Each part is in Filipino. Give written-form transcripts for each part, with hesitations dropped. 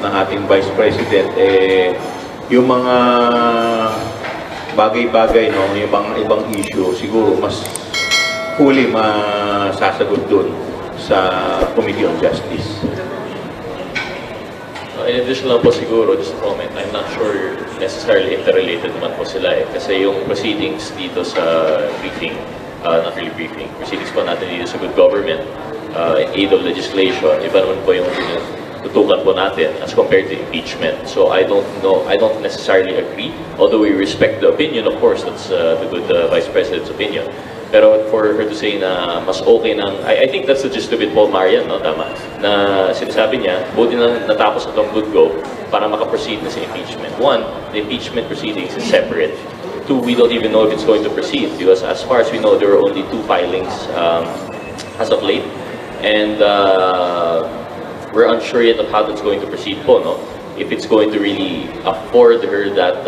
ng ating Vice President, yung mga bagay-bagay, no, yung ibang issue, siguro mas huli masasagot dun sa Committee on Justice. In addition lang po siguro, just a comment, I'm not sure necessarily interrelated naman po sila kasi yung proceedings dito sa briefing, not really briefing, proceedings po natin dito sa good government, in aid of legislation, iba naman po yung tutukan po natin as compared to impeachment. So I don't necessarily agree, although we respect the opinion, of course, that's the good Vice President's opinion. Pero for her to say na mas okay nang, I think that's the gist of it po, Marian, no? Tama. Na sinasabi niya, buti na natapos itong good go para makaproceed na sa impeachment. One, the impeachment proceedings is separate. Two, we don't even know if it's going to proceed because as far as we know, there are only 2 filings as of late. And we're unsure yet of how that's going to proceed po, no? If it's going to really afford her that,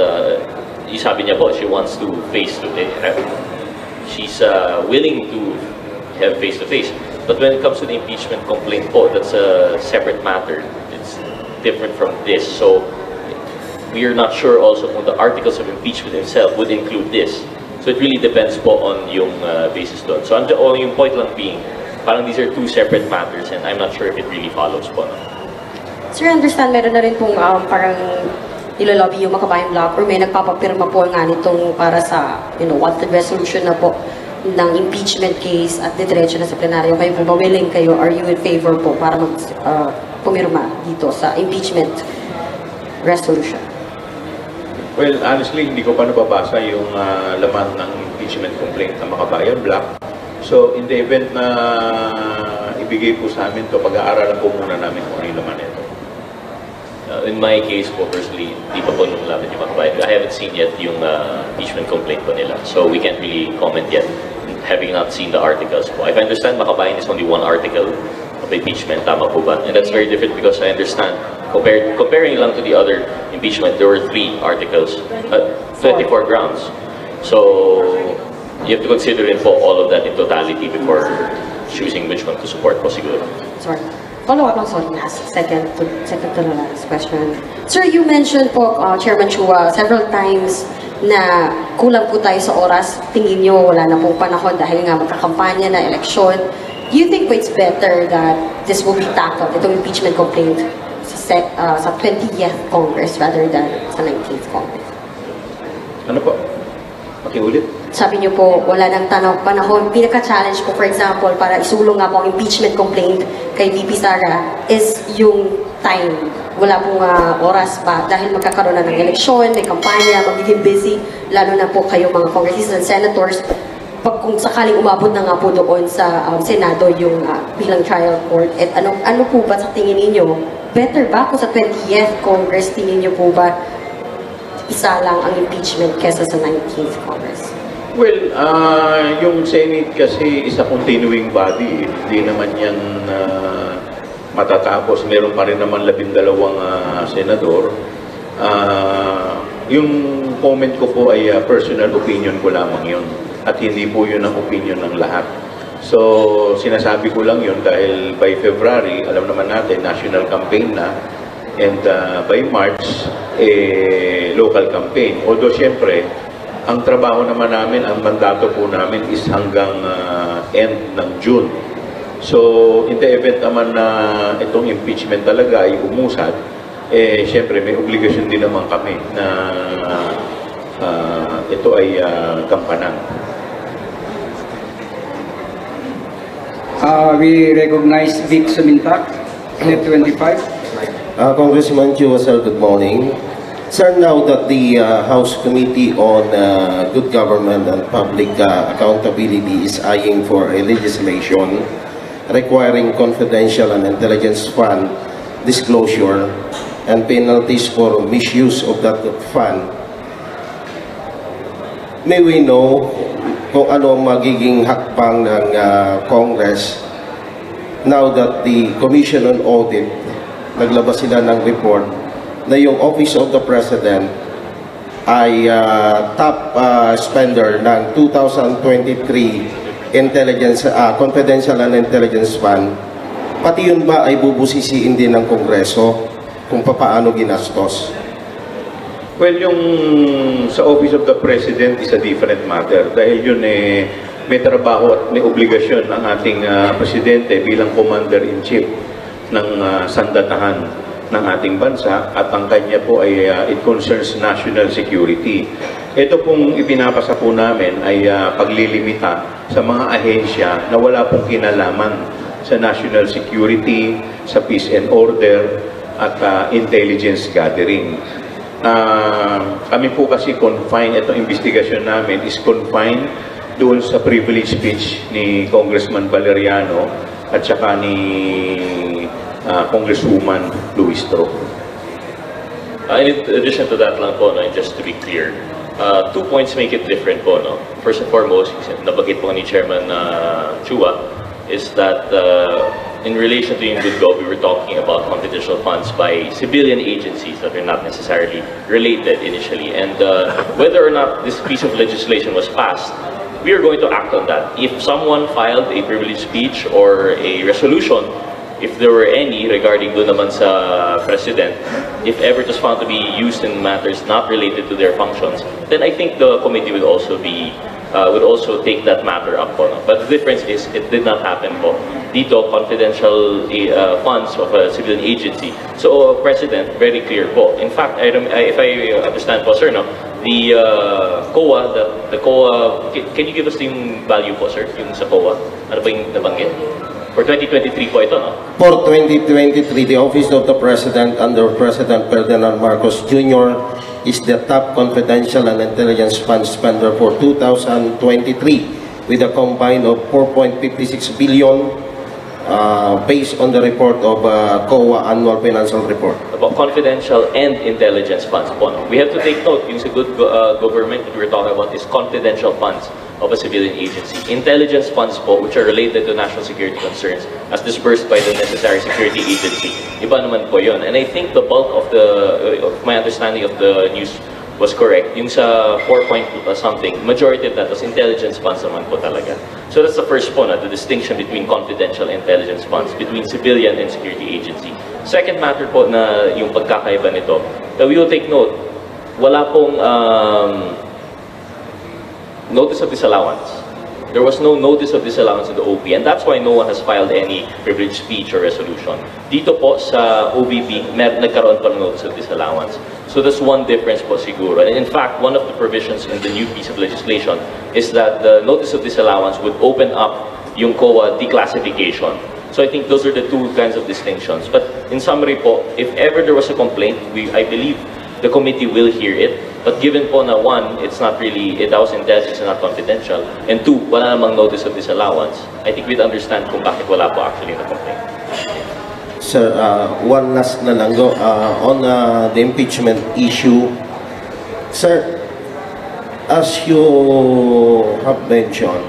sabi niya po, she wants to face to it. She's willing to have face-to-face. But when it comes to the impeachment complaint po, that's a separate matter. It's different from this. So we are not sure also kung the articles of impeachment itself would include this. So it really depends po on yung basis doon. So yung point lang being, parang these are 2 separate matters and I'm not sure if it really follows po. No? Sir, I understand meron na rin pong parang nilalobby yung Makabayan Block or may nagpapapirma po nga nitong para sa, wanted resolution na po ng impeachment case at didiretso na sa plenaryo. Kayo po ba willing kayo? Are you in favor po para pumirma dito sa impeachment resolution? Well, honestly, hindi ko pa nababasa yung laman ng impeachment complaint ng Makabayan Block. So, in the event na ibigay po sa amin to, pag-aaralan po muna namin kung ano yung laman nito. In my case po, personally, di pa po nung laban yung Makabayan. I haven't seen yet yung impeachment complaint po nila. So we can't really comment yet, having not seen the articles po. If I understand, Makabayan is only 1 article of impeachment, tama po ba? And that's very different because I understand, comparing lang to the other impeachment, there were 3 articles, 24 grounds. So you have to consider in po all of that in totality before choosing which one to support po siguro. Sorry. Follow-up lang, sorry, second to the last question. Sir, you mentioned po, Chairman Chua, several times na kulang po tayo sa oras. Tingin nyo, wala na pong panahon dahil nga magkakampanya na eleksyon. Do you think po it's better that this will be tackled, itong impeachment complaint, sa 20th Congress rather than sa 19th Congress? Ano po? Pakiulit? Sabi niyo po, wala nang panahon. Pinaka-challenge po, for example, para isulong nga po ang impeachment complaint kay VP Sara is yung time. Wala pong oras pa dahil magkakaroon na ng eleksyon, may kampanya, magiging busy, lalo na po kayo mga congressmen and senators. Pag kung sakaling umabot na nga po doon sa Senado yung bilang trial court, at ano po ba sa tingin ninyo? Better ba kung sa 20th Congress, tingin niyo po ba isa lang ang impeachment kesa sa 19th Congress? Well, yung Senate kasi is a continuing body. Hindi naman yan matatapos. Meron pa rin naman 12 senador. Yung comment ko po ay personal opinion ko lamang yun. At hindi po yun ang opinion ng lahat. So, sinasabi ko lang yun dahil by February, alam naman natin, national campaign na. And by March, local campaign. Although, syempre, ang trabaho naman namin, ang mandato po namin is hanggang end ng June. So, in the event naman na itong impeachment talaga ay umusad, syempre may obligasyon din naman kami na ito ay gampanan. We recognize Vic Sumintak, Net 25. Congressman Chua, sir, good morning. Sir, now that the House Committee on Good Government and Public Accountability is eyeing for a legislation requiring confidential and intelligence fund disclosure and penalties for misuse of that fund, may we know kung ano magiging hakbang ng Congress now that the Commission on Audit naglabas sila ng report na yung Office of the President ay top spender ng 2023 confidential and intelligence fund, pati yun ba ay bubusisiin din ng Kongreso? kung paano ginastos. Well, yung sa Office of the President is a different matter dahil yun may trabaho at may obligasyon ang ating Presidente bilang Commander-in-Chief ng sandatahan ng ating bansa at ang kanya po ay it concerns national security. Ito pong ipinapasa po namin ay paglilimita sa mga ahensya na wala pong kinalaman sa national security, sa peace and order at intelligence gathering. Kami po kasi itong investigasyon namin is confined doon sa privilege speech ni Congressman Valeriano at saka ni Congresswoman Luis Tro. In addition to that lang po, no, just to be clear, 2 points make it different po. No? First and foremost, nabagit po ni Chairman Chua, is that in relation to yung good gov, we were talking about confidential funds by civilian agencies that are not necessarily related initially. And whether or not this piece of legislation was passed, we are going to act on that. If someone filed a privileged speech or a resolution, if there were any regarding doon naman sa President, if ever it was found to be used in matters not related to their functions, then I think the committee would also take that matter up po. No? But the difference is, it did not happen po. Dito, confidential funds of a civilian agency. So, President, very clear po. In fact, if I understand po, sir, no? The COA, can you give us yung value po, sir, yung sa COA? Ano ba yung nabanggit? For 2023 po ito, no? For 2023, the Office of the President under President Ferdinand Marcos Jr. is the top confidential and intelligence fund spender for 2023 with a combine of 4.56 billion based on the report of COA Annual Financial Report. About confidential and intelligence funds po. No? We have to take note, yung sa good government that we're talking about is confidential funds of a civilian agency. Intelligence funds po, which are related to national security concerns as disbursed by the necessary security agency. Iba naman po yun. And I think the bulk of my understanding of the news was correct. Yung sa 4 point something, majority of that was intelligence funds naman po talaga. So that's the first po, the distinction between confidential intelligence funds, between civilian and security agency. Second matter po na yung pagkakaiba nito, we will take note, wala pong notice of disallowance. There was no notice of disallowance in the OP, and that's why no one has filed any privileged speech or resolution. Dito po sa OBP, nagkaroon pa ng notice of disallowance. So that's one difference po siguro. And in fact, one of the provisions in the new piece of legislation is that the notice of disallowance would open up yung COA declassification. So I think those are the two kinds of distinctions. But in summary po, if ever there was a complaint, I believe the committee will hear it. But given po na one, it's not really, that was intelligence and not confidential, and two, wala namang notice of disallowance, I think we'd understand kung bakit wala po actually na complaint. Sir, one last na lang go on the impeachment issue. Sir, as you have mentioned,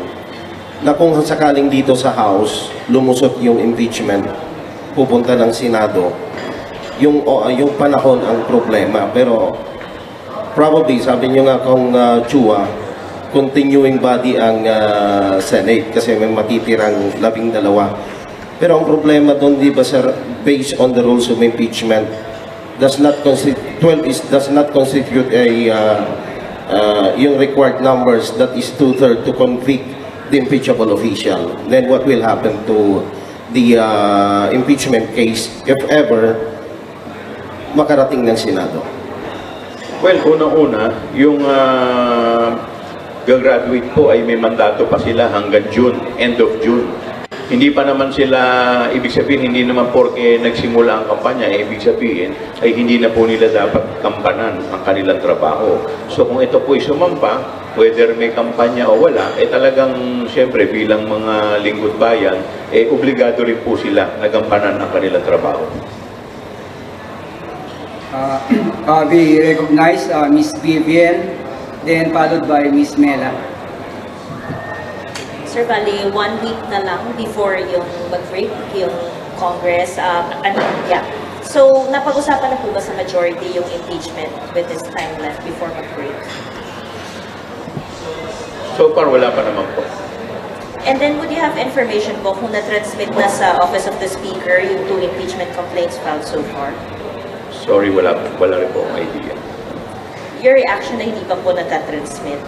na kung sakaling dito sa House, lumusot yung impeachment, pupunta ng Senado, yung panahon ang problema. Pero probably, sabi nyo nga kung Chua, continuing body ang Senate kasi may matitirang 12. Pero ang problema doon, di ba sir, based on the rules of impeachment, does not constitute yung required numbers that is 2/3 to convict the impeachable official. Then what will happen to the impeachment case if ever makarating ng Senado? Well, unang-una, yung gagraduate po ay may mandato pa sila hanggang June, end of June. Hindi pa naman sila, ibig sabihin, hindi naman porke nagsimula ang kampanya, ibig sabihin ay hindi na po nila dapat kampanan ang kanilang trabaho. So kung ito po ay sumampa, whether may kampanya o wala, talagang siyempre bilang mga lingkod bayan, obligado rin po sila na gampanan ang kanilang trabaho. We recognize Ms. Vivian, then followed by Ms. Mela. Sir, bali, 1 week na lang before yung mag-break, yung Congress. So, napag-usapan na po ba sa majority yung impeachment with this time left before mag-break? So far, wala pa naman po. And then, would you have information po kung na-transmit na sa Office of the Speaker yung 2 impeachment complaints filed so far? Sorry, wala rin po akong idea. Your reaction na hindi pa po natatransmit?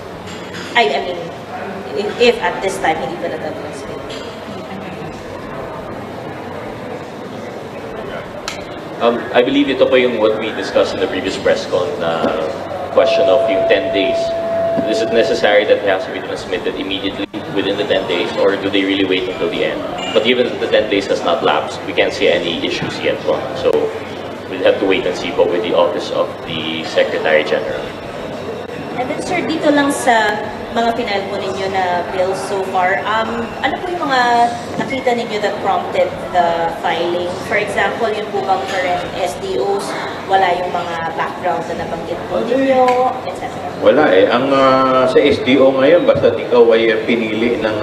I mean, if at this time hindi pa natatransmit. I believe ito pa yung what we discussed in the previous press con na question of yung 10 days. Is it necessary that it has to be transmitted immediately within the 10 days, or do they really wait until the end? But given that the 10 days has not lapsed, we can't see any issues yet. So we'll have to wait and see po with the Office of the Secretary General. And then sir, dito lang sa mga pinal po ninyo na bills so far, ano po yung mga nakita ninyo that prompted the filing? For example, yung po bang current SDOs, wala yung mga background na nabanggit po ninyo, etc. Wala eh. Ang sa SDO ngayon, basta ikaw ay pinili ng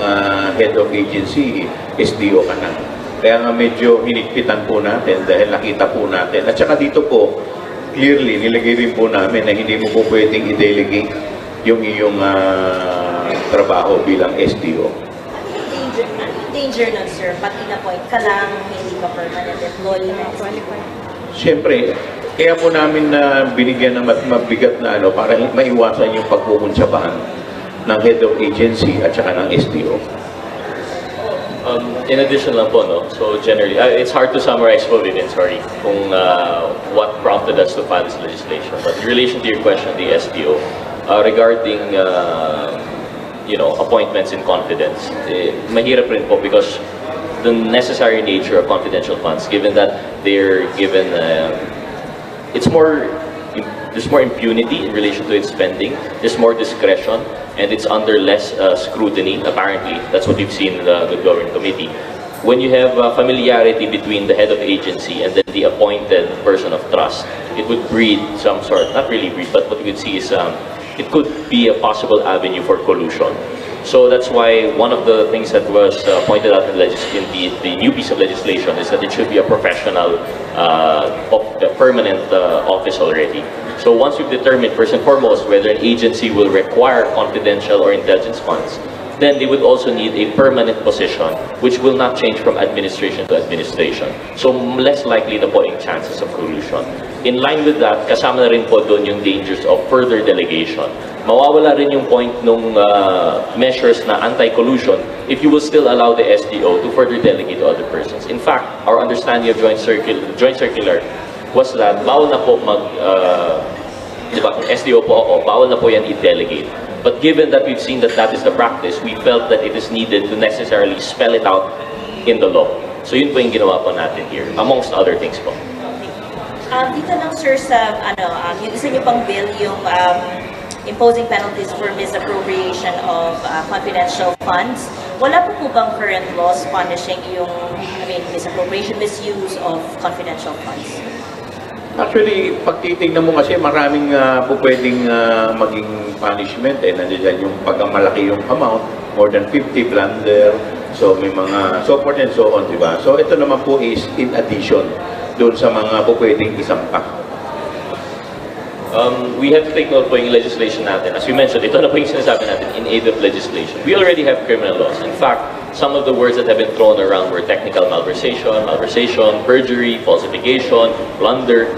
head of agency, SDO ka na. Kaya nga medyo hinigpitan po natin dahil nakita po natin. At saka dito po, clearly, nilagay rin po namin na hindi mo po pwedeng i-delegate yung iyong trabaho bilang SDO. Ano yung danger nun, sir? Pag in-appoint ka lang, hindi ka permanent employee. Siyempre, kaya po namin na binigyan ng mabigat na para maiwasan yung pagkukunsyabahan ng head of agency at saka ng SDO. In addition lang po, no? So generally, it's hard to summarize po, Vivian, sorry, kung what prompted us to file this legislation. But in relation to your question, the SDO, regarding, appointments in confidence, mahirap rin po because the necessary nature of confidential funds, given that they're given, there's more impunity in relation to its spending, there's more discretion, and it's under less scrutiny, apparently. That's what we've seen in the Good Government Committee. When you have familiarity between the head of agency and then the appointed person of trust, it would breed some sort, not really breed, but what you could see is it could be a possible avenue for collusion. So that's why one of the things that was pointed out in the new piece of legislation is that it should be a professional, permanent office already. So once we've determined first and foremost whether an agency will require confidential or intelligence funds, then they would also need a permanent position which will not change from administration to administration. So less likely na po yung chances of collusion. In line with that, kasama na rin po doon yung dangers of further delegation. Mawawala rin yung point nung measures na anti-collusion if you will still allow the SDO to further delegate to other persons. In fact, our understanding of joint circular was that bawal na po SDO po, bawal na po yan i-delegate. But given that we've seen that that is the practice, we felt that it is needed to necessarily spell it out in the law. So yun po yung ginawa po natin here, amongst other things po. Dito lang sir sa, yung isa niyo pang bill, yung imposing penalties for misappropriation of confidential funds. Wala po bang current laws punishing yung misappropriation, misuse of confidential funds? Actually, pag titignan mo kasi maraming po pwedeng maging punishment. Nandiyan yung pagkamalaki yung amount, more than 50 plunder, so may mga so forth and so on, diba? So ito naman po is in addition doon sa mga po pwedeng isampak. We have to take note po yung legislation natin. As we mentioned, ito na po yung sinasabi natin in aid of legislation. We already have criminal laws. In fact, some of the words that have been thrown around were technical malversation, perjury, falsification, plunder,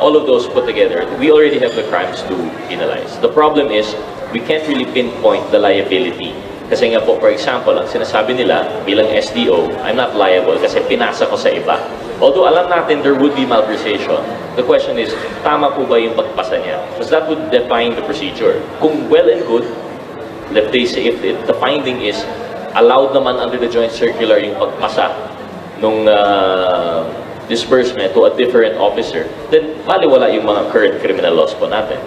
all of those put together. We already have the crimes to penalize. The problem is, we can't really pinpoint the liability. Kasi nga po, for example, ang sinasabi nila bilang SDO, I'm not liable kasi pinasa ko sa iba. Although alam natin there would be malversation, the question is, tama po ba yung pagpasa niya? Because that would define the procedure. Kung well and good, let's say if the finding is allowed naman under the joint circular yung pagpasa nung disbursement to a different officer, then baliwala yung mga current criminal laws po natin.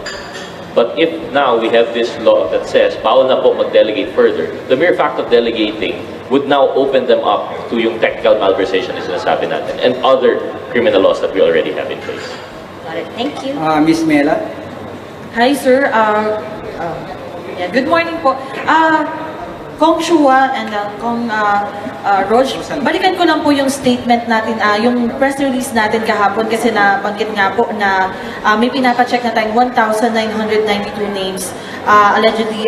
But if now we have this law that says bawal na po mag-delegate further, the mere fact of delegating would now open them up to yung technical malversation na sinasabi natin and other criminal laws that we already have in place. Got it. Thank you. Ms. Mela? Hi, sir. Good morning po. Kong Shua and Kong Roj, balikan ko lang po yung statement natin, yung press release natin kahapon kasi nabanggit nga po na may pinapacheck na tayong 1,992 names allegedly,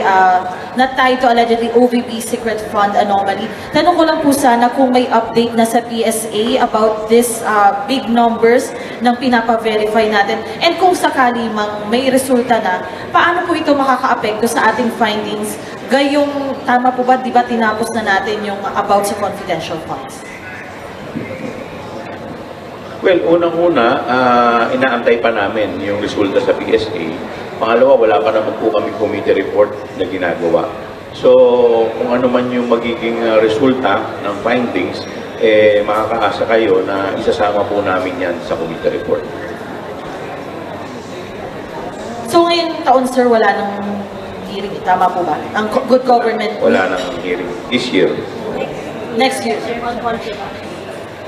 not tied to allegedly OVP secret fund anomaly. Tanong ko lang po sana kung may update na sa PSA about this big numbers ng pinapa-verify natin. And kung sakali mang may resulta na, paano po ito makaka-apekto sa ating findings? Gayong, tama po ba, di ba tinapos na natin yung about sa confidential funds? Well, unang-una, inaantay pa namin yung resulta sa PSA. Pangalawa, wala pa naman po kami committee report na ginagawa. So, kung ano man yung magiging resulta ng findings, makakaasa kayo na isasama po namin yan sa committee report. So, ngayong taon, sir, wala nang hearing. Tama po ba? Ang good government. Wala nang hearing this year. Next year.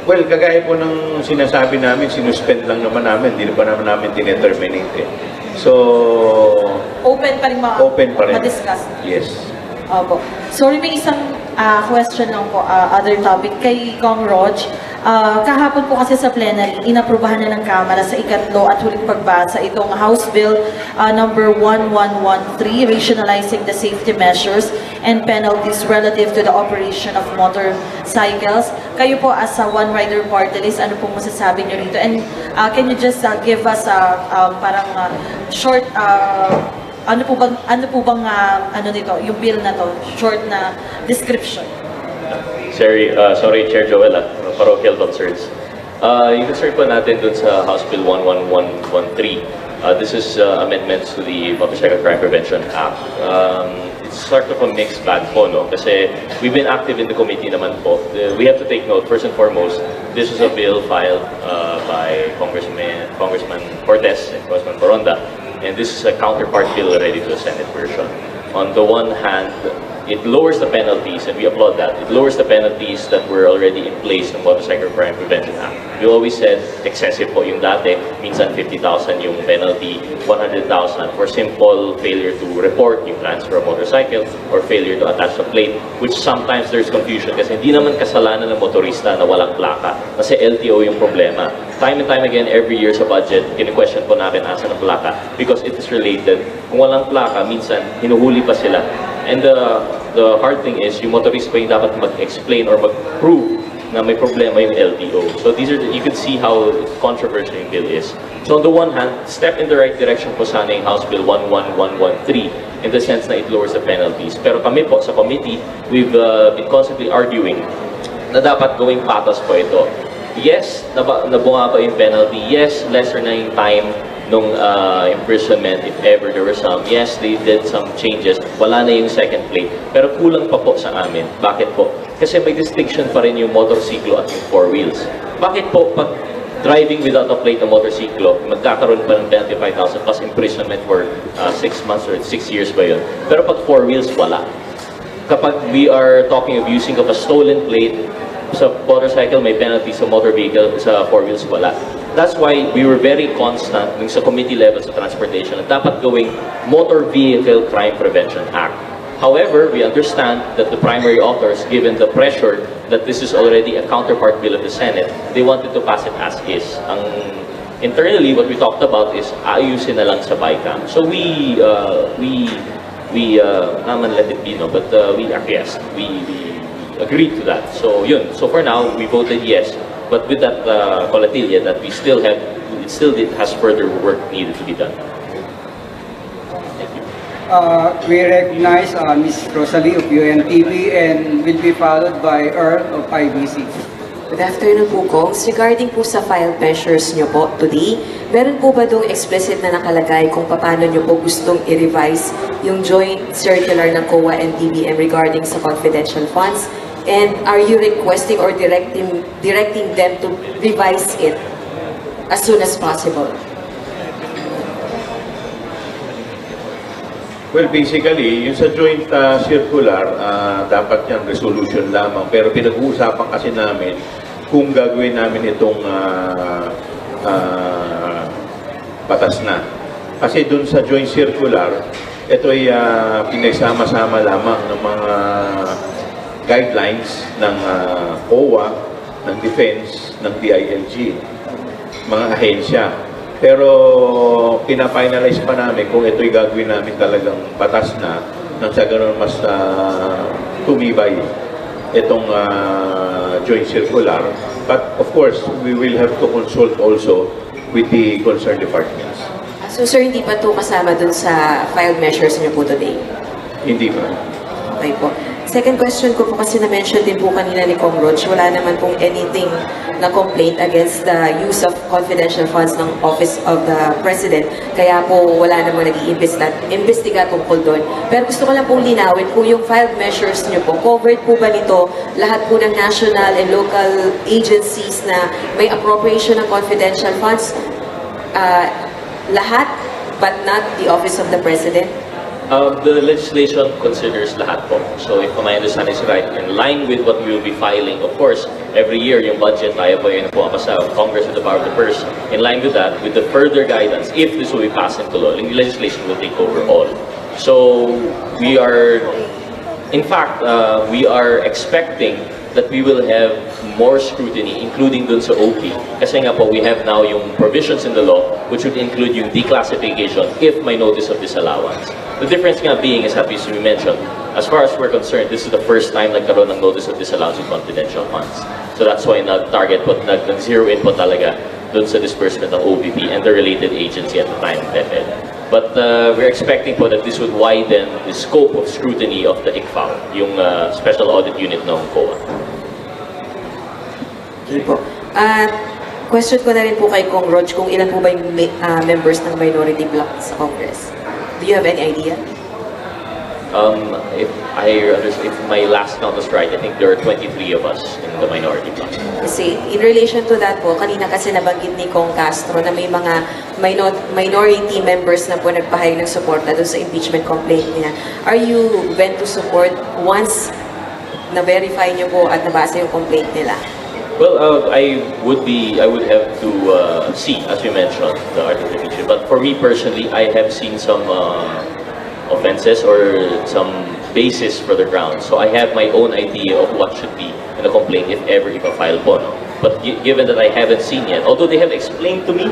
Well, kagaya po ng sinasabi namin, sinuspend lang naman namin, hindi pa naman namin tineterminate. So, Open pa rin ma-discuss. Yes. Opo. Sorry, may isang question lang po, other topic. Kay Kong Rog, kahapon po kasi sa plenary, inaprubahan na ng Kamara sa ikatlo at huling pagbasa itong House Bill number 1113, rationalizing the safety measures and penalties relative to the operation of motorcycles. Kayo po as a One Rider Party List, ano pong masasabi niyo rito? And can you just give us parang short ano po bang ano nito, yung bill na to, short na description? Sorry, Chair Joel, parochial concerns. Yung concern po natin dun sa House Bill 11113, this is amendments to the Motorcycle Crime Prevention Act. It's sort of a mixed bag po, no? Kasi we've been active in the committee naman po. We have to take note, first and foremost, this is a bill filed by Congressman Cortez and Congressman Boronda. And this is a counterpart bill already to the Senate version. On the one hand, it lowers the penalties, and we applaud that. It lowers the penalties that were already in place in the Motorcycle Crime Prevention Act. We always said excessive po yung dati, minsan 50,000 yung penalty, 100,000 for simple failure to report yung transfer of motorcycle or failure to attach a plate, which sometimes there's confusion kasi hindi naman kasalanan ng motorista na walang plaka, kasi LTO yung problema. Time and time again, every year sa budget, kini-question po natin asan ang plaka because it is related. Kung walang plaka, minsan hinuhuli pa sila. And the hard thing is, yung motorist pa yung dapat mag-explain or mag-prove na may problema yung LTO. So these are, you can see how controversial yung bill is. So on the one hand, step in the right direction po sana yung House Bill 11113 in the sense na it lowers the penalties. Pero kami po sa committee, we've been constantly arguing na dapat gawing patas po ito. Yes, nabunga pa yung penalty. Yes, lesser na yung time nung imprisonment, if ever there were some. Yes, they did some changes. Wala na yung second plate. Pero kulang pa po sa amin. Bakit po? Kasi may distinction pa rin yung motorsiklo at yung four wheels. Bakit po pag driving without a plate ng motorsiklo, magkakaroon pa ng 25,000 plus imprisonment for 6 months or 6 years ba yun? Pero pag four wheels, wala. Kapag we are talking of using of a stolen plate, sa motorcycle may penalty, sa motor vehicle, sa four wheels wala. That's why we were very constant sa committee level sa transportation na dapat gawing Motor Vehicle Crime Prevention Act. However, we understand that the primary authors, given the pressure that this is already a counterpart bill of the Senate, they wanted to pass it as is. Internally, what we talked about is ayusin na lang sa BICAM. So we naman let it be, no, but we acquiesced. We agreed to that. So yun. So for now, we voted yes. But with that volatility that we still have, it still has further work needed to be done. Thank you. We recognize Ms. Rosalie of UNTV and will be followed by Earl of IBC. Good afternoon po, Kongs. Regarding po sa filed measures nyo po today, meron po ba doong explicit na nakalagay kung paano nyo po gustong i-revise yung joint circular ng COA and DBM regarding sa confidential funds? And are you requesting or directing them to revise it as soon as possible? Well, basically, yung sa joint circular, dapat yan resolution lamang. Pero pinag-uusapan kasi namin kung gagawin namin itong batas na. Kasi dun sa joint circular, ito ay pinagsama-sama lamang ng mga guidelines ng COA, ng Defense, ng DILG, mga ahensya. Pero pina-finalize pa namin kung ito'y gagawin namin talagang batas na nang sa ganun mas tumibay itong joint circular. But of course, we will have to consult also with the concerned departments. So sir, hindi pa to kasama dun sa filed measures niyo po today? Hindi pa. Okay po. Second question ko po kasi na-mention din po kanina ni Kong Roch, wala naman pong anything na complaint against the use of confidential funds ng Office of the President. Kaya po wala namang nag-iimbestiga tungkol doon. Pero gusto ko lang pong linawin kung yung filed measures niyo po, covered po ba nito lahat po ng national and local agencies na may appropriation ng confidential funds? Lahat, but not the Office of the President? The legislation considers lahat po. So if my understanding is right, in line with what we will be filing, of course, every year yung budget tayo po yun po sa Congress with the power of the purse. In line with that, with the further guidance, if this will be passed into law, the legislation will take over all. So we are, in fact, we are expecting that we will have more scrutiny, including dun sa OP. Kasi nga po, we have now yung provisions in the law which would include yung declassification if may notice of disallowance. The difference nga being is, as we mentioned, as far as we're concerned, this is the first time nagkaroon ng notice of disallowance with confidential funds. So that's why nag-target po, nag-zero in po talaga dun sa disbursement ng OVP and the related agency at the time, DepEd. But we're expecting po that this would widen the scope of scrutiny of the ICFAO, yung Special Audit Unit ng COA. Okay po. Question ko na rin po kay Kong Roch kung ilan po ba yung members ng minority bloc sa Congress. Do you have any idea? If my last count was right, I think there are 23 of us in the minority bloc. Kasi in relation to that po, kanina kasi nabanggit ni Kong Castro na may mga minority members na po nagpahayag ng suporta doon sa impeachment complaint niya. Are you bent to support once na-verify niyo po at nabasa yung complaint nila? Well, I would have to see, as you mentioned, the article of impeachment. But for me personally, I have seen some offenses or some basis for the ground. So I have my own idea of what should be in a complaint if ever ipa-file po. No? But given that I haven't seen yet, although they have explained to me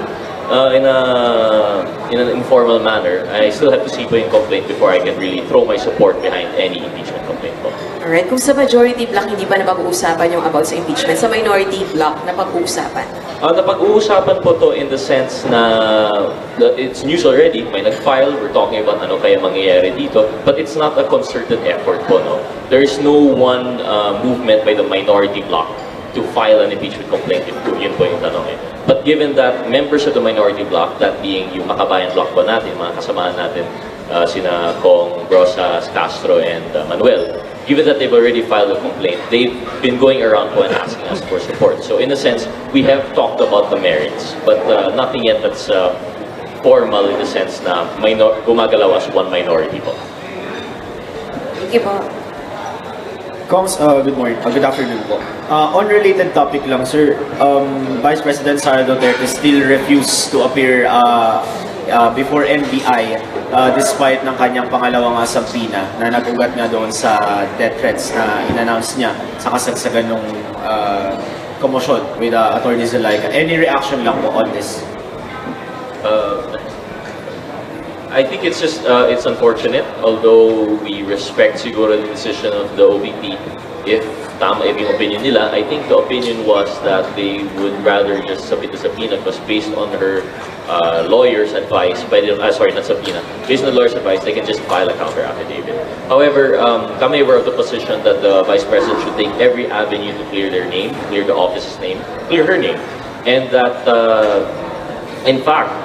in an informal manner, I still have to see po yung complaint before I can really throw my support behind any impeachment complaint po. Alright, kung sa majority block hindi pa napag-uusapan yung about sa impeachment, sa minority block napag-uusapan? Napag-uusapan po to in the sense na it's news already, may nag-file, we're talking about ano kaya mangyayari dito, but it's not a concerted effort po, no? There is no one movement by the minority block to file an impeachment complaint, yun po yung tanong eh. But given that members of the minority block, that being yung Makabayan block po natin, mga kasamahan natin, sina Kong, Brosas, Castro, and Manuel, given that they've already filed a complaint, they've been going around po and asking us for support. So in a sense, we have talked about the merits, but nothing yet that's formal in the sense na gumagalaw as one minority po. Thank you po. Kongs, good morning. Good afternoon po. On related topic lang, sir, Vice President Sara Duterte still refused to appear before NBI despite ng kanyang pangalawang subpoena na nag-ugat nga doon sa death threats na in-announce niya sa kasagsagan ng commotion with Attorney Zulaika. Any reaction lang po on this? I think it's just, it's unfortunate, although we respect siguro the decision of the OVP. If tama yung opinion nila, I think the opinion was that they would rather just submit the subpoena because based on her lawyer's advice, sorry, not subpoena, based on the lawyer's advice, they can just file a counter affidavit. However, kami were of the position that the Vice President should take every avenue to clear their name, clear the office's name, clear her name, and that, in fact,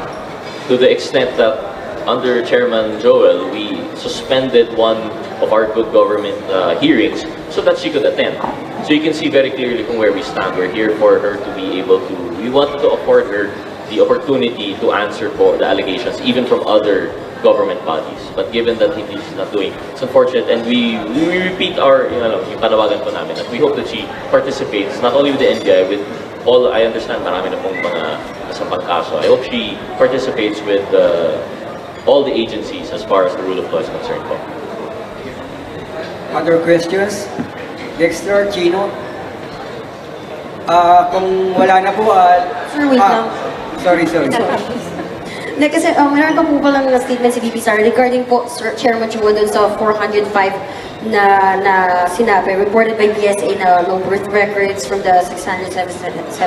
to the extent that under Chairman Joel, we suspended one of our good government hearings so that she could attend. So you can see very clearly from where we stand. We're here for her to be able to, we wanted to afford her the opportunity to answer for the allegations, even from other government bodies. But given that she's not doing, it's unfortunate, and we repeat our, yung panawagan po namin, that we hope that she participates, not only with the NBI, with all, I understand, marami na pong mga nasampang kaso. I hope she participates with all the agencies as far as the rule of law is concerned po. Other questions? Dexter, Chino? Kung wala na po, Sir, wait lang. sorry. Hindi, kasi meron pa po palang na statement si VP Sara regarding po, Sir Chairman Chua, dun sa 405 na sinabi, reported by PSA na no birth records from the 677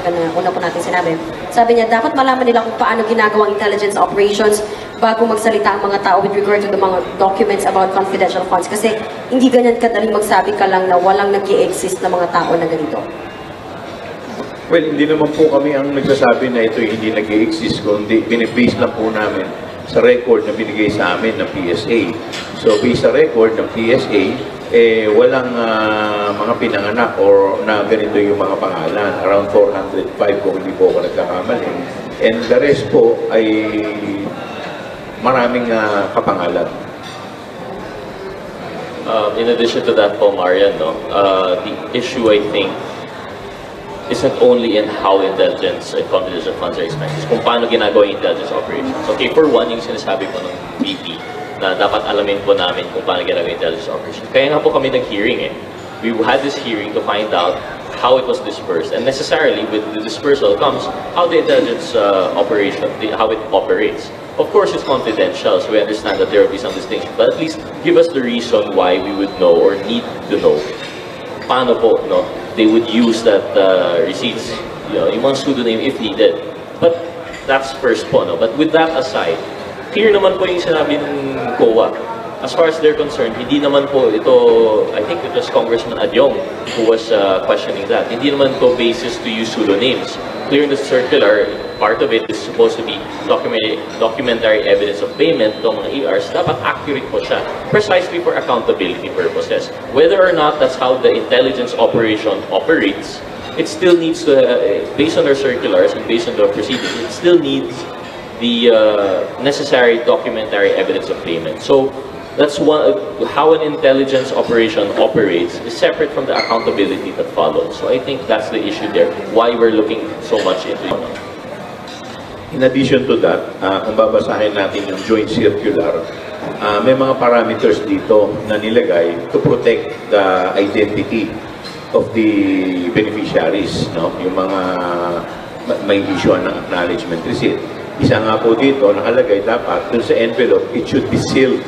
na una po natin sinabi. Sabi niya, dapat malaman nila kung paano ginagawang intelligence operations bago magsalita ang mga tao with regard to the mga documents about confidential funds. Kasi hindi ganyan kadaling magsabi ka lang na walang nag-i-exist na mga tao na ganito. Well, hindi naman po kami ang nagsasabi na ito hindi nag-i-exist, kundi binibase lang po namin sa record na binigay sa amin ng PSA. So, based sa record ng PSA, walang mga pinanganak or na ganito yung mga pangalan. Around 405 kung hindi po ako nagkakamali. And the rest po ay maraming kapangalan. In addition to that po, Marian, no, the issue, I think, isn't only in how intelligence and confidential funds are expended, kung paano ginagawa yung intelligence operations. Okay, for one, yung sinasabi po ng VP, na dapat alamin po namin kung paano ginagawa yung intelligence operations. Kaya nga po kami nag-hearing We had this hearing to find out how it was dispersed, and necessarily with the dispersal comes how the intelligence operation, how it operates. Of course, it's confidential, so we understand that there will be some distinction, but at least give us the reason why we would know or need to know paano po, no, they would use that receipts, yung mga pseudonym if needed. But that's first po, no? But with that aside, clear naman po yung sinabi ng COA. As far as they're concerned, hindi naman po ito, I think it was Congressman Adyong who was questioning that. Hindi naman po basis to use pseudonyms. Clear in the circular, part of it is supposed to be documentary evidence of payment ng mga ERs. Dapat accurate po siya, precisely for accountability purposes. Whether or not that's how the intelligence operation operates, it still needs to, based on their circulars and based on the proceedings, it still needs the necessary documentary evidence of payment. So that's how an intelligence operation operates is separate from the accountability that follows. So I think that's the issue there, why we're looking so much into it. In addition to that, kung babasahin natin yung joint circular, may mga parameters dito na nilagay to protect the identity of the beneficiaries, no? Yung mga may issue ng acknowledgement receipt. Isa nga po dito, nakalagay dapat dun sa envelope, it should be sealed.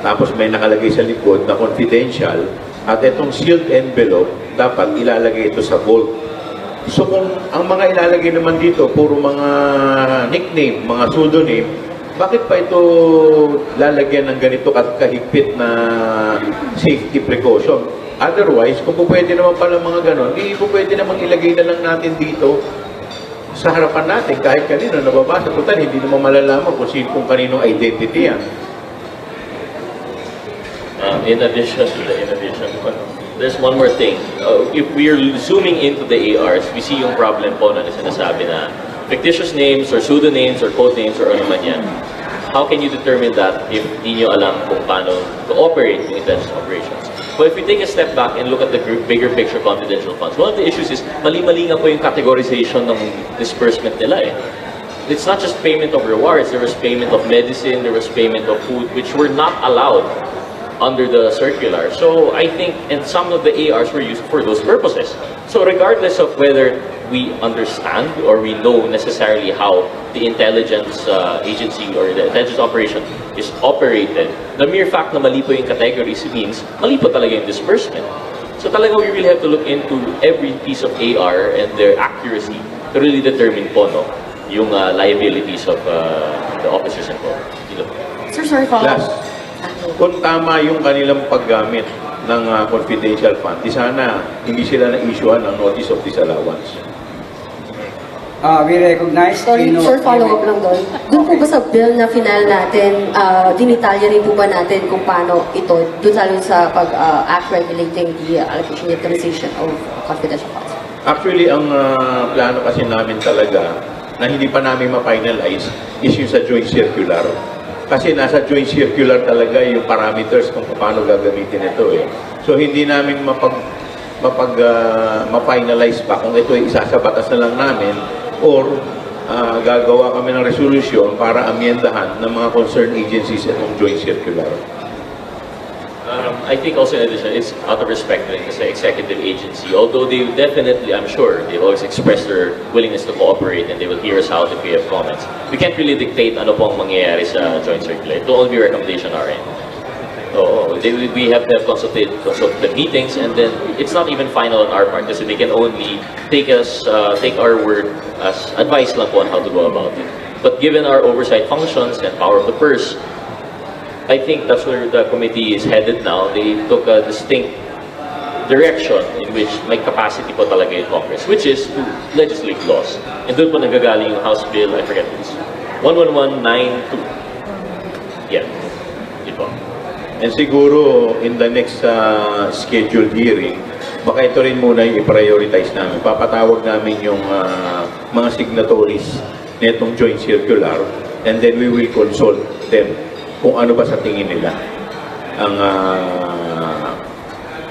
Tapos may nakalagay sa likod na confidential, at itong sealed envelope, dapat ilalagay ito sa vault. So kung ang mga ilalagay naman dito, puro mga nickname, mga pseudonym, bakit pa ito lalagyan ng ganito kahigpit na safety precaution? Otherwise, kung pwede naman pala mga ganon, hindi po pwede naman ilagay na lang natin dito sa harapan natin, kahit kanino nababasa. Total, hindi naman malalaman kung kaninong identity yan. In addition, there's one more thing. If we're zooming into the ARs, we see yung problem po na sinasabi na fictitious names or pseudonyms or code names or ano man yan. How can you determine that if di nyo alam kung paano to operate yung intelligence operations? But if we take a step back and look at the bigger picture confidential funds, one of the issues is mali-mali nga po yung categorization ng disbursement nila eh. It's not just payment of rewards, there was payment of medicine, there was payment of food, which were not allowed under the circular. So I think, and some of the ARs were used for those purposes. So regardless of whether we understand or we know necessarily how the intelligence agency or the intelligence operation is operated, the mere fact na mali po yung categories means mali po talaga yung disbursement. So talaga we really have to look into every piece of AR and their accuracy to really determine po, no, yung liabilities of the officers involved. Sir, sorry, follow-up. Kung tama yung kanilang paggamit ng confidential fund, di sana hindi sila na-issuean ng notice of disallowance. We recognize... Sorry, sir, follow-up lang doon. Doon po ba sa bill na final natin, dinitalya rin po ba natin kung paano ito, doon lalo sa pag-act regulating the allocation utilization of confidential funds? Actually, ang plano kasi namin talaga na hindi pa namin ma-finalize is yung sa joint circular. Kasi nasa joint circular talaga yung parameters kung paano gagamitin ito eh. So hindi namin ma-finalize pa kung ito ay isasabatas na lang namin or gagawa kami ng resolution para amyendahan ng mga concerned agencies itong joint circular. I think also in addition, it's out of respect rin kasi executive agency. Although they definitely, I'm sure, they've always expressed their willingness to cooperate and they will hear us out if we have comments. We can't really dictate ano pong mangyayari sa joint circular. It will only be recommendation on our end. So we have to have consultative meetings, and then it's not even final on our part kasi they can only take our word as advice lang po on how to go about it. But given our oversight functions and power of the purse, I think that's where the committee is headed now. They took a distinct direction in which may capacity po talaga yung Congress, which is to legislate laws. And doon po nagagaling yung House Bill, I forget it's 11192. Yeah, yun po. And siguro, in the next scheduled hearing, baka ito rin muna yung i-prioritize namin. Papatawag namin yung mga signatories netong joint circular, and then we will consult them kung ano ba sa tingin nila ang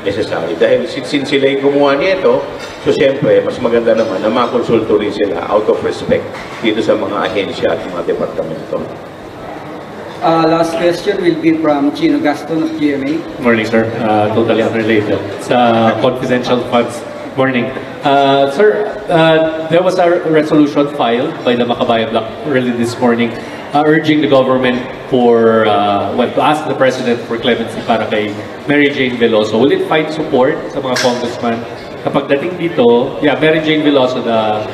necessary. Dahil since sila yung gumawa nito, so siyempre, mas maganda naman na makonsulto rin sila out of respect dito sa mga ahensya at mga departamento. Last question will be from Chino Gaston of GMA. Morning, sir. Totally unrelated. Sa confidential funds. Morning. Sir, there was a resolution filed by the Makabayan Bloc early this morning urging the government to ask the President for clemency para kay Mary Jane Veloso. Will it find support sa mga congressman? Kapag dating dito, Mary Jane Veloso, the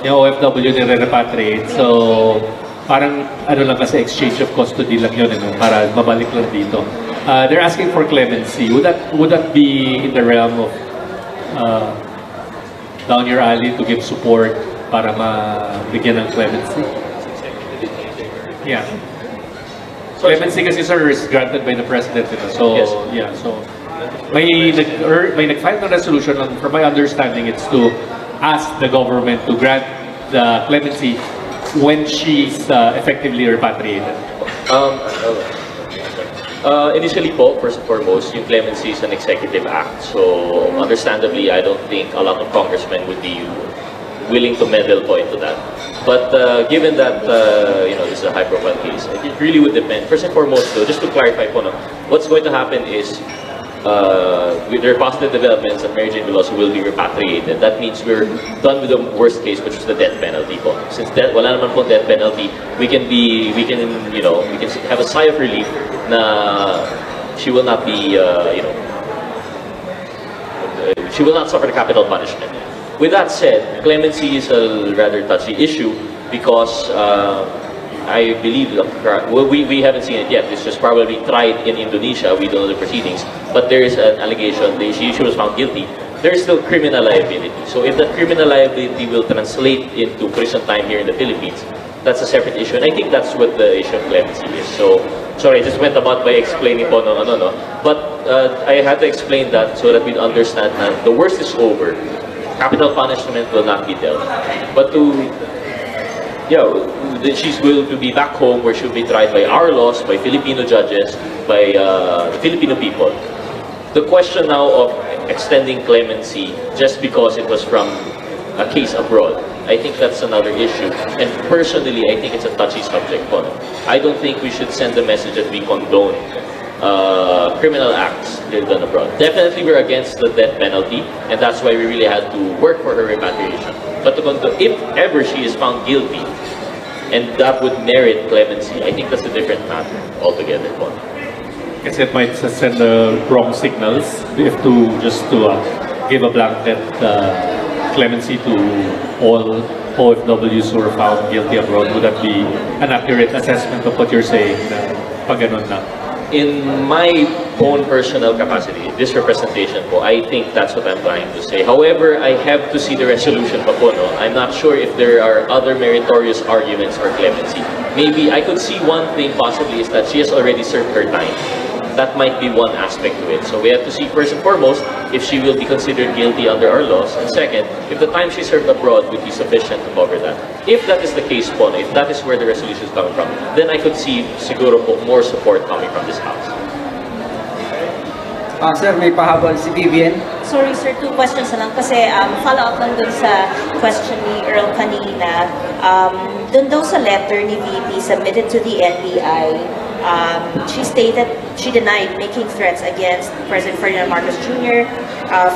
OFW nire-repatriate. So, parang ano lang kasi exchange of custody lang yun, para mabalik lang dito. They're asking for clemency. Would that be in the realm of down your alley to give support para mabigyan ng clemency? Yeah. Clemency kasi, sir, is granted by the President. So, yes. Yeah. So, may nag-file na resolution, from my understanding, it's to ask the government to grant the clemency when she's effectively repatriated. Initially po, first and foremost, yung clemency is an executive act. So, understandably, I don't think a lot of congressmen would be willing to meddle po into that. But given that, this is a high-profile case, it really would depend. First and foremost, though, just to clarify po, what's going to happen is, with their positive developments that Mary Jane Veloso will be repatriated. That means we're done with the worst case, which is the death penalty po. Since wala naman po death penalty, we can have a sigh of relief na she will not be, she will not suffer the capital punishment. With that said, clemency is a rather touchy issue because I believe we haven't seen it yet. It's just probably tried in Indonesia. We don't know the proceedings, but there is an allegation that she was found guilty. There is still criminal liability. So if that criminal liability will translate into prison time here in the Philippines, that's a separate issue. And I think that's what the issue of clemency is. So sorry, I just went about by explaining po no. But I had to explain that so that we understand that the worst is over. Capital punishment will not be dealt. But she's willing to be back home where she'll be tried by our laws, by Filipino judges, by the Filipino people. The question now of extending clemency just because it was from a case abroad, I think that's another issue. And personally, I think it's a touchy subject. I don't think we should send the message that we condone criminal acts done abroad. Definitely we're against the death penalty, and that's why we really had to work for her repatriation. But if ever she is found guilty, and that would merit clemency, I think that's a different matter altogether. Kasi it might send the wrong signals if to give a blanket clemency to all OFWs who are found guilty abroad. Would that be an accurate assessment of what you're saying? Pag ganun na? In my own personal capacity, this representation po, I think that's what I'm trying to say. However, I have to see the resolution pa po, no? I'm not sure if there are other meritorious arguments for clemency. Maybe I could see one thing possibly is that she has already served her time. That might be one aspect to it. So we have to see first and foremost if she will be considered guilty under our laws, and second, if the time she served abroad would be sufficient to cover that. If that is the case po, if that is where the resolution is coming from, then I could see siguro po more support coming from this House. Sir, may pahabol si Vivian. Sorry sir, 2 questions na lang kasi follow up lang dun sa question ni Earl kanina. Dun daw sa letter ni VP submitted to the NBI, She stated she denied making threats against President Ferdinand Marcos Jr.,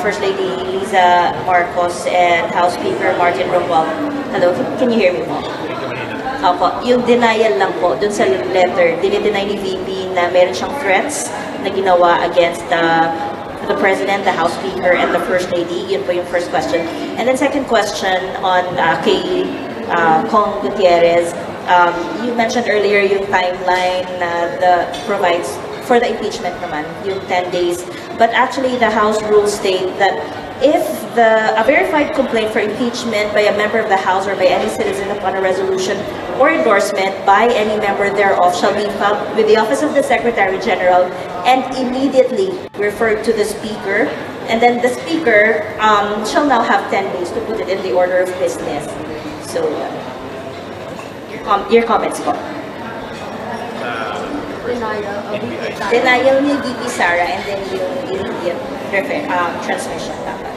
First Lady Liza Marcos, and House Speaker Martin Romuald. Hello, can you hear me po? Opo, yung denial lang po, dun sa letter, dinideny ni VP na meron siyang threats na ginawa against the President, the House Speaker, and the First Lady. Yun po yung first question. And then second question on kay Kong Gutierrez. You mentioned earlier yung timeline that provides for the impeachment naman, yung 10 days. But actually, the House rules state that if a verified complaint for impeachment by a member of the House or by any citizen upon a resolution or endorsement by any member thereof shall be filed with the Office of the Secretary General and immediately referred to the Speaker, and then the Speaker shall now have 10 days to put it in the order of business. So, your comments po. Denial ni VP Sara and then yung immediate transmission dapat.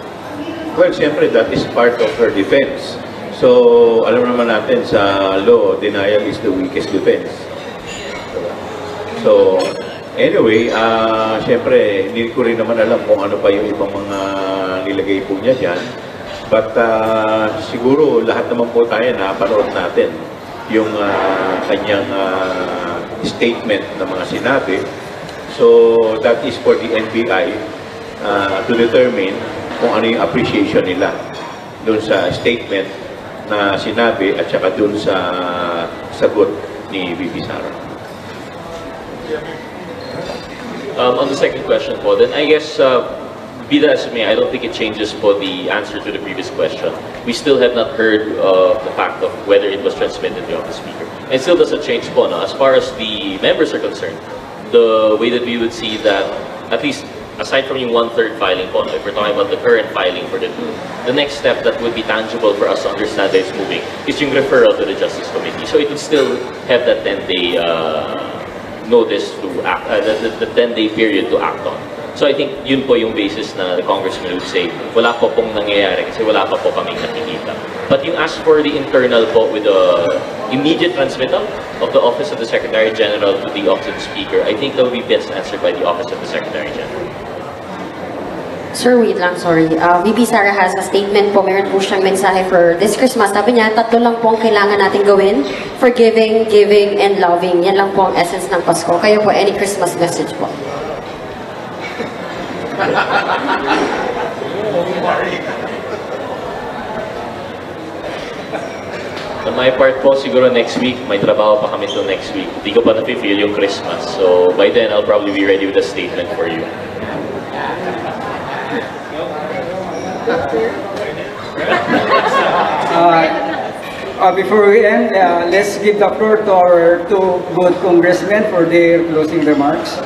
Well, siyempre, that is part of her defense. So, alam naman natin sa law, denial is the weakest defense. So, anyway, siyempre, hindi ko rin naman alam kung ano pa yung ibang mga nilagay po niya dyan. But siguro, lahat naman po tayo napanood natin yung kanyang statement na mga sinabi. So, that is for the NBI to determine kung ano yung appreciation nila doon sa statement na sinabi at saka doon sa sagot ni VP Sara. On the second question po, then I guess, be that as it may, I don't think it changes for the answer to the previous question. We still have not heard the fact of whether it was transmitted to the Speaker. And still doesn't change po, no? As far as the members are concerned, the way that we would see that, at least aside from yung 1/3 filing po, if we're talking about the current filing for the two, the next step that would be tangible for us to understand that it's moving is yung referral to the Justice Committee. So it would still have that 10-day notice to act, the 10-day period to act on. So I think yun po yung basis na the Congressman would say, wala po pong nangyayari kasi wala pa po kaming nakikita. But yung ask for the internal po with the immediate transmittal of the Office of the Secretary General to the Office of the Speaker, I think that will be best answered by the Office of the Secretary General. Sir, wait lang, sorry. VP Sara has a statement po. Meron po siyang mensahe for this Christmas. Sabi niya, 3 lang po ang kailangan natin gawin. Forgiving, giving, and loving. Yan lang po ang essence ng Pasko. Kayo po, any Christmas message po? On my part po, siguro next week, may trabaho pa kami till next week. Hindi ko pa na-feel yung Christmas. So by then, I'll probably be ready with a statement for you. Before we end, let's give the floor to our two good congressmen for their closing remarks.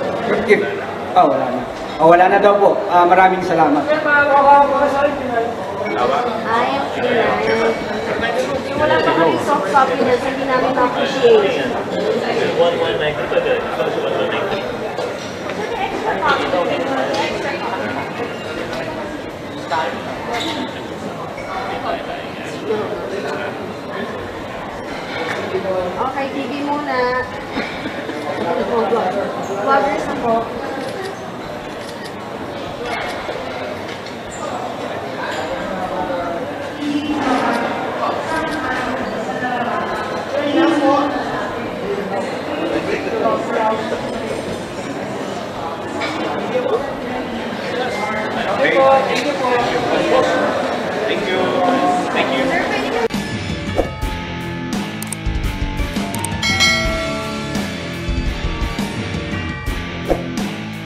Wala na. Wala na daw po. Maraming salamat. Wala pa kami soft copy na hindi namin ma-appreciate. One mic.